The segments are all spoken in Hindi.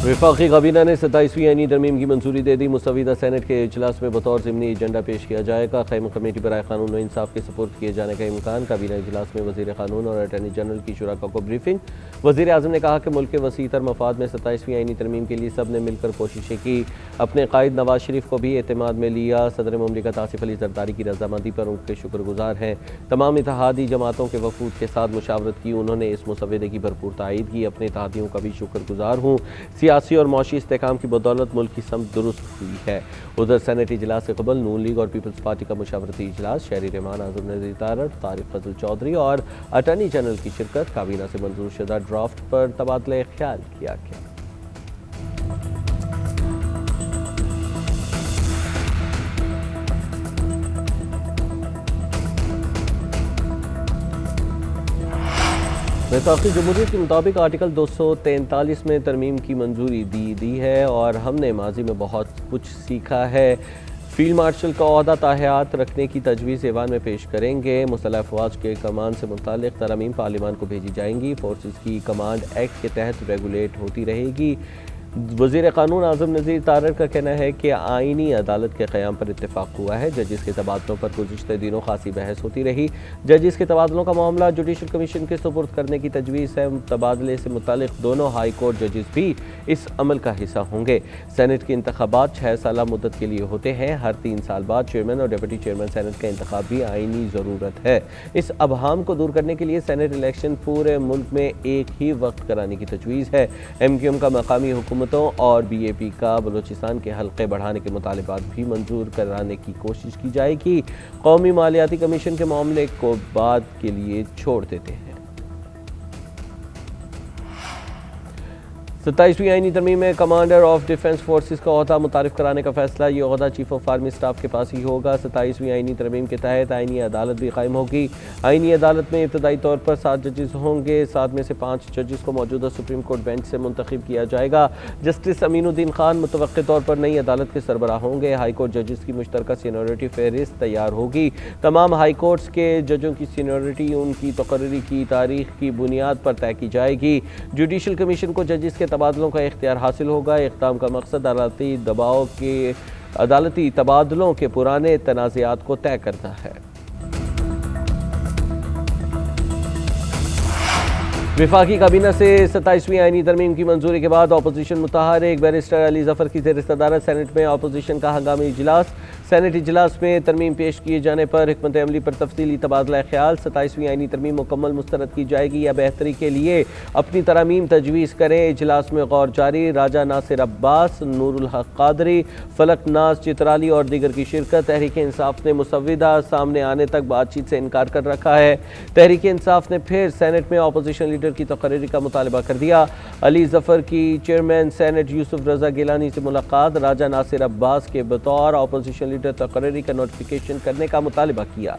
वफाकी काबीना ने 27वीं आईनी तरमीम की मंजूरी दे दी। मुसविदा सेनेट के इजलास में बतौर ज़िमनी एजेंडा पेश किया जाएगा। क़ायम कमेटी बराए कानून व इंसाफ के सपुर्द किए जाने का इम्कान। काबीना इजलास में वज़ीर कानून और अटॉर्नी जनरल की शुराका को ब्रीफिंग। वज़ीर आज़म ने कहा कि मुल्क के वसीतर मफाद में 27वीं आईनी तरमीम के लिए सब ने मिलकर कोशिशें की। अपने कायद नवाज शरीफ को भी एतमाद में लिया। सदर मुमलिकत आसिफ अली जरदारी की रजामंदी पर उनके शुक्रगुजार हैं। तमाम इत्तेहादी जमातों के वफूद के साथ मुशावरत की। उन्होंने इस मुसवदे की भरपूर तायद की। अपने इत्तेहादियों का भी शुक्रगुजार हूँ। सियासी और मौशी इस्तेहकाम की बदौलत मुल्क की समत दुरुस्त हुई है। उधर सेनेट इजलास से कबल नून लीग और पीपल्स पार्टी का मुशावरती इजलास, शहरी रहमान आज़म नज़ीर तारड़, तारिक फजल चौधरी और अटॉर्नी जनरल की शिरकत। काबीना से मंजूर शुदा ड्राफ्ट पर तबादला ख्याल किया गया। वफाकी जमहूरियत के मुताबिक आर्टिकल 243 में तरमीम की मंजूरी दी है और हमने माजी में बहुत कुछ सीखा है। फील्ड मार्शल का ओहदा ताहयात रखने की तजवीज़ ऐवान में पेश करेंगे। मुसल्लह अफ़वाज के कमान से मुतालिक तरमीम पार्लियामान को भेजी जाएंगी। फोर्सेस की कमांड एक्ट के तहत रेगुलेट होती रहेगी। वज़ीर कानून आज़म नज़ीर तारड़ का कहना है कि आइनी अदालत के क़याम पर इत्तेफाक हुआ है। जजिस के तबादलों पर गुज़िश्ता दिनों खासी बहस होती रही। जजिस के तबादलों का मामला जुडिशल कमीशन के सुपुर्द करने की तजवीज़ है। तबादले से मुतालिक दोनों हाई कोर्ट जजिस भी इस अमल का हिस्सा होंगे। सेनेट के इंतखाबात 6 साल मुद्दत के लिए होते हैं। हर 3 साल बाद चेयरमैन और डिप्टी चेयरमैन सेनेट का इंतखाब भी आइनी ज़रूरत है। इस अबहाम को दूर करने के लिए सेनेट इलेक्शन पूरे मुल्क में एक ही वक्त कराने की तजवीज़ है। MQM का मकामी हुकूमतों और BAP का बलूचिस्तान के हल्के बढ़ाने के मुतालिबात भी मंजूर कराने की कोशिश की जाएगी। कौमी मालियाती कमीशन के मामले को बाद के लिए छोड़ देते हैं। 27वीं आईनी तरमीम में कमांडर ऑफ डिफेंस फोर्सेस का ओहदा मुतारिफ कराने का फैसला। ये ओहदा चीफ ऑफ आर्मी स्टाफ के पास ही होगा। 27वीं आईनी तरमीम के तहत आईनी अदालत भी कायम होगी। आईनी अदालत में इब्तदाई तौर पर 7 जजेस होंगे। 7 में से 5 जजेस को मौजूदा सुप्रीम कोर्ट बेंच से मुंतखब किया जाएगा। जस्टिस अमीनुद्दीन खान मुतवक्किल तौर पर नई अदालत के सरबराह होंगे। हाई कोर्ट जजेस की मुश्तरका सीनियरिटी फहरिस्त तैयार होगी। तमाम हाई कोर्ट्स के जजों की सीनियरिटी उनकी तकर्री की तारीख की बुनियाद पर तय की जाएगी। जुडिशल कमीशन को जजेस के तबादलों का इख्तियार हासिल होगा। इक़दाम का मकसद अदालती तबादलों के पुराने तनाज़ात को तय करना है। वफाकी काबीना से 27वीं आईनी तरमीम की मंजूरी के बाद अपोजिशन मुतहरिक बैरिस्टर अली ज़फ़र की ज़ेर सदारत सेनेट में अपोजिशन का हंगामी इजलास। सेनेट इजलास में तरमीम पेश किए जाने पर हिकमत अमली पर तफसीली तबादला ख्याल। 27वीं आईनी तरमीम मुकम्मल मुस्तरद की जाएगी या बेहतरी के लिए अपनी तरामीम तजवीज़ करें। इजलास में गौर जारी। राजा नासिर अब्बास, नूरुल हक कादरी, फलक नाज चित्राली और दीगर की शिरकत। तहरीक इंसाफ ने मुसविदा सामने आने तक बातचीत से इनकार कर रखा है। तहरीक इंसाफ ने फिर सेनेट में अपोजिशन लीडर की तकरीरी का मुतालबा कर दिया। अली ज़फ़र की चेयरमैन सेनेट यूसुफ रज़ा गिलानी से मुलाकात। राजा नासिर अब्बास के बतौर अपोजिशन लीडर तकरीरी का नोटिफिकेशन करने का मुतालबा किया।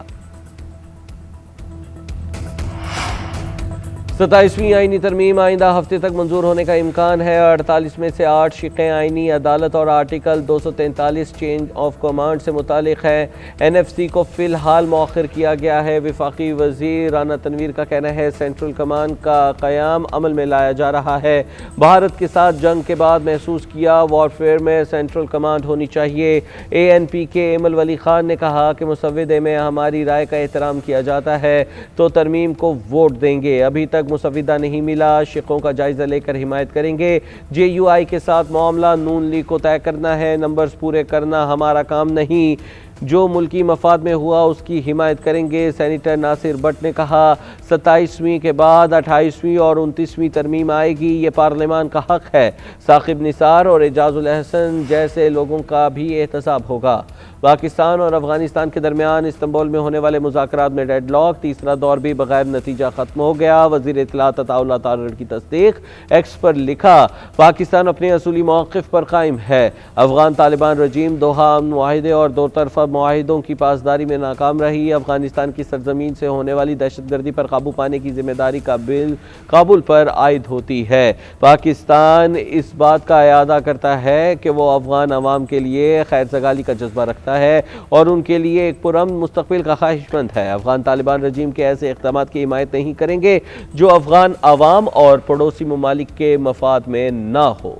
27वीं आईनी तरमीम आइंदा हफ्ते तक मंजूर होने का इम्कान है। 48 में से 8 शिक़ें आईनी अदालत और आर्टिकल 243 चेंज ऑफ कमांड से मुतालिक है। NFC को फ़िलहाल मौखर किया गया है। वफाकी वज़ीर राना तनवीर का कहना है सेंट्रल कमांड का क़याम अमल में लाया जा रहा है। भारत के साथ जंग के बाद महसूस किया वॉरफेयर में सेंट्रल कमांड होनी चाहिए। ANP के एमल वली खान ने कहा कि मुसव्वदे में हमारी राय का एहतराम किया जाता है तो तरमीम को वोट देंगे। अभी तक मुसविदा नहीं मिला। शिकों का जायजा लेकर हिमायत करेंगे। JUI के साथ मामला नून लीग को तय करना है। नंबर्स पूरे करना हमारा काम नहीं। जो मुल्की मफाद में हुआ उसकी हिमायत करेंगे। सेनेटर नासिर भट्ट ने कहा 27वीं के बाद 28वीं और 29वीं तरमीम आएगी। ये पार्लियामान का हक है। साकिब निसार और एजाजुल अहसन जैसे लोगों का भी एहतसाब होगा। पाकिस्तान और अफगानिस्तान के दरमियान इस्तांबुल में होने वाले मुज़ाकरात में डेडलॉक। तीसरा दौर भी बगैर नतीजा ख़त्म हो गया। वज़ीर इत्तलात अताउल्लाह तारड़ की तस्दीक। एक्स पर लिखा पाकिस्तान अपने असूली मौक़िफ़ पर कायम है। अफगान तालिबान रजीम दोहा अमन मुआहिदे और दो तरफ़ा मुआहिदों की पासदारी में नाकाम रही। अफगानिस्तान की सरजमीन से होने वाली दहशतगर्दी पर काबू पाने की जिम्मेदारी काबुल पर आयद होती है। पाकिस्तान इस बात का इयादा करता है कि वो अफगान अवाम के लिए खैर सगाली का जज्बा रखता है और उनके लिए एक पुरअमन मुस्तक़बिल का ख्वाहिशमंद है। अफगान तालिबान रजीम के ऐसे इक़दामात की हिमायत नहीं करेंगे जो अफगान अवाम और पड़ोसी ममालिक के मफाद में ना हो।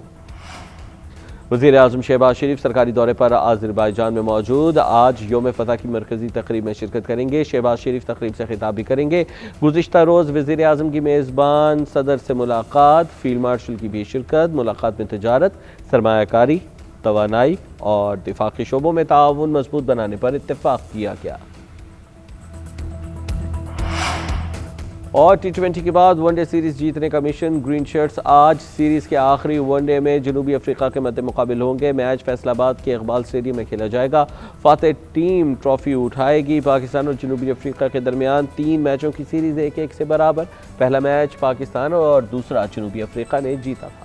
वज़ीर आज़म शहबाज शरीफ सरकारी दौरे पर आज़रबाईजान में मौजूद। आज योम फतह की मरकज़ी तकरीब में शिरकत करेंगे। शहबाज शरीफ तकरीब से खिताब भी करेंगे। गुज़िश्ता रोज़ वज़ीर आज़म की मेज़बान सदर से मुलाकात, फील्ड मार्शल की भी शिरकत। मुलाकात में तजारत, सरमायाकारी, तवानाई और दिफा के शोबों में ताउन मजबूत बनाने पर इत्तेफाक किया गया। और T20 के बाद वनडे सीरीज जीतने का मिशन ग्रीन शर्ट्स आज सीरीज के आखिरी वनडे में जनूबी अफ्रीका के मद्दे मुकाबिल होंगे। मैच फैसलाबाद के इकबाल स्टेडियम में खेला जाएगा। फातेह टीम ट्रॉफी उठाएगी। पाकिस्तान और जनूबी अफ्रीका के दरमियान 3 मैचों की सीरीज 1-1 से बराबर। पहला मैच पाकिस्तान और दूसरा जनूबी अफ्रीका ने जीता था।